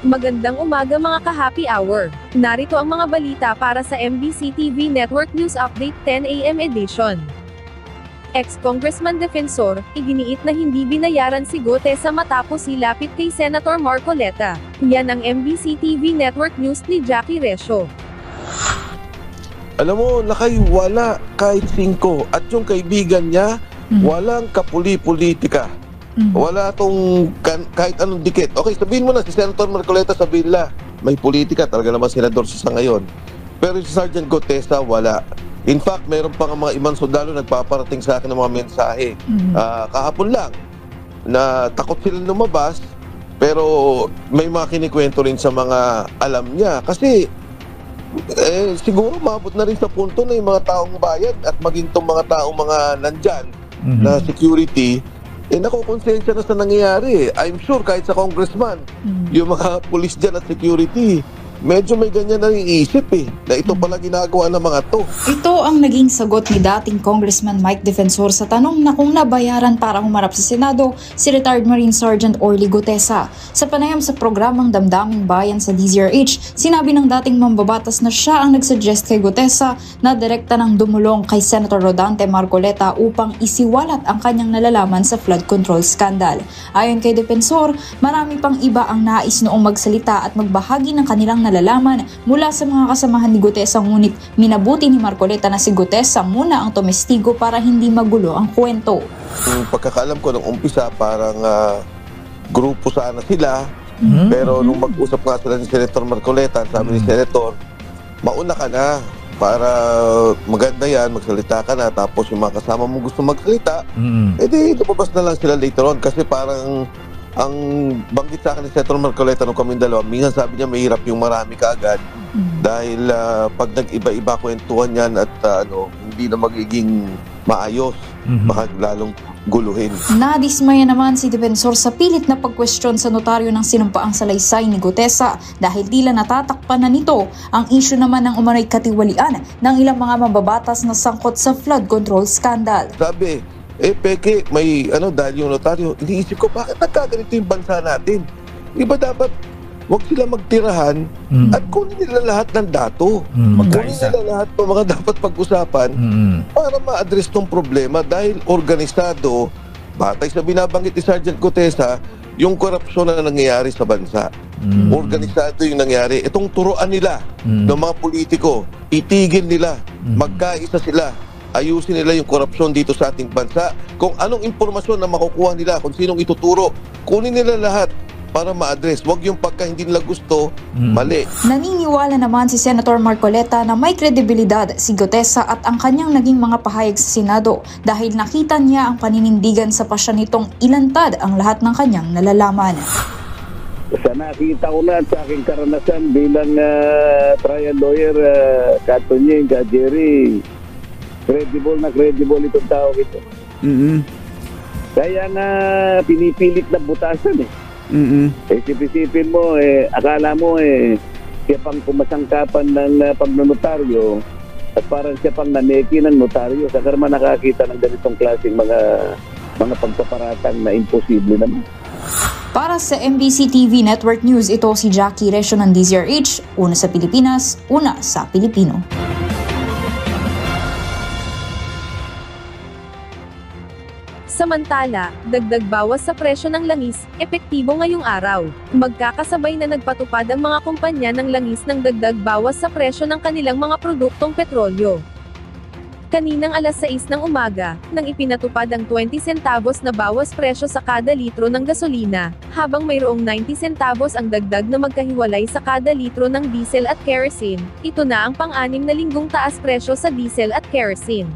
Magandang umaga mga ka-happy hour. Narito ang mga balita para sa MBC TV Network News Update 10 AM edition. Ex-Congressman Defensor, iginiit na hindi binayaran si Gutesa matapos silapit kay Senator Marcoleta. Yan ang MBC TV Network News ni Jackie Resio. Alam mo, Lakay, wala kahit 5 at yung kaibigan niya, walang kapuli-politika. Wala tong kahit anong dikit. Okay, sabihin mo na si Senator Marcoleta, sabihin la, may politika, talaga naman senador siya sa ngayon. Pero si Sergeant Gutesa, wala. In fact, mayroon pa nga mga ibang sundalo nagpaparating sa akin ng mga mensahe. Kahapon lang, na takot sila lumabas, pero may mga kinikwento rin sa mga alam niya. Kasi, siguro maabot na rin sa punto na yung mga taong bayan at maging itong mga taong mga nandyan na security, nakukonsensya na sa nangyayari. I'm sure kahit sa congressman, yung mga police dyan at security, medyo may ganyan na iisip na ito pala ginagawa ng mga to. Ito ang naging sagot ni dating Congressman Mike Defensor sa tanong na kung nabayaran para humarap sa Senado si retired Marine Sergeant Orly Gutesa. Sa panayam sa programang Damdaming Bayan sa DZRH, sinabi ng dating mambabatas na siya ang nagsuggest kay Gutesa na direkta ng dumulong kay Senator Rodante Marcoleta upang isiwalat ang kanyang nalalaman sa flood control scandal. Ayon kay Defensor, marami pang iba ang nais noong magsalita at magbahagi ng kanilang nalalaman mula sa mga kasamahan ni Gutesa, ngunit minabuti ni Marcoleta na si Gutesa muna ang tumestigo para hindi magulo ang kwento. Yung pagkakaalam ko nung umpisa, parang grupo sana sila, pero nung mag-usap nga sila ni Senator Marcoleta, sabi ni Senator, mauna ka na para maganda yan, magsalita ka na, tapos yung mga kasama mo gusto magsalita, edi lumabas na lang sila later on. Kasi parang ang banggit sa akin ni Senator Marcoleta nung kaming dalawa, minsan sabi niya mahirap yung marami kaagad dahil pag nag-iba-iba kwentuhan yan at hindi na magiging maayos, baka lalong guluhin. Nadismaya naman si Defensor sa pilit na pagkwestiyon sa notaryo ng sinumpaang salaysay ni Gutesa dahil tila natatakpan na nito ang isyu naman ng umano'y katiwalian ng ilang mga mambabatas na sangkot sa flood control scandal. Sabi, peke, may dahil yung notaryo, iniisip ko, bakit nagkaganito yung bansa natin? Di ba dapat wag sila magtirahan at kunin nila lahat ng dato. Kunin nila lahat ng mga dapat pag-usapan para ma-address tong problema dahil organisado, batay sa binabanggit ni Sergeant Gutesa, yung korupsyon na nangyayari sa bansa. Organisado yung nangyayari. Itong turuan nila ng mga politiko, itigil nila, magkaisa sila, ayusin nila yung korupsyon dito sa ating bansa. Kung anong impormasyon na makukuha nila, kung sinong ituturo, kunin nila lahat para ma-address. Huwag yung pagka hindi nila gusto, mali. Naniniwala naman si Senator Marcoleta na may kredibilidad si Gutesa at ang kanyang naging mga pahayag sa Senado dahil nakita niya ang paninindigan sa pasya nitong ilantad ang lahat ng kanyang nalalaman. Sa nakita ko na at sa aking karanasan bilang trial lawyer, Katunying, Jerry, credible na credible itong tao ito. Kaya nga pinipilit na butasan Isip-isipin mo, akala mo siya pang pumasangkapan ng pagnonotaryo at parang siya pang naneki ng notaryo. Saka naman nakakita ng ganitong klaseng mga pagpaparatang na imposible naman. Para sa MBC TV Network News, ito si Jackie Resio ng DZRH, una sa Pilipinas, una sa Pilipino. Samantala, dagdag bawas sa presyo ng langis, epektibo ngayong araw. Magkakasabay na nagpatupad ang mga kumpanya ng langis ng dagdag bawas sa presyo ng kanilang mga produktong petrolyo. Kaninang alas 6 ng umaga, nang ipinatupad ang 20 centavos na bawas presyo sa kada litro ng gasolina, habang mayroong 90 centavos ang dagdag na magkahiwalay sa kada litro ng diesel at kerosene. Ito na ang pang-anim na linggong taas presyo sa diesel at kerosene.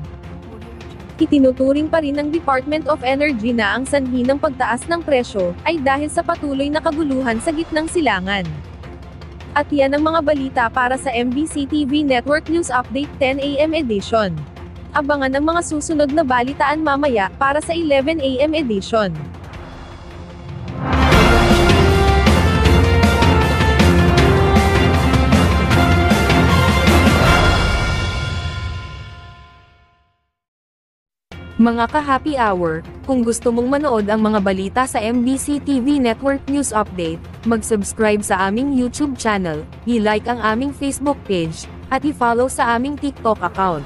Itinuturing pa rin ng Department of Energy na ang sanhi ng pagtaas ng presyo ay dahil sa patuloy na kaguluhan sa gitnang silangan. At yan ang mga balita para sa MBC TV Network News Update 10 AM edition. Abangan ang mga susunod na balitaan mamaya para sa 11 AM edition. Mga ka-happy hour, kung gusto mong manood ang mga balita sa MBC TV Network News Update, mag-subscribe sa aming YouTube channel, i-like ang aming Facebook page, at i-follow sa aming TikTok account.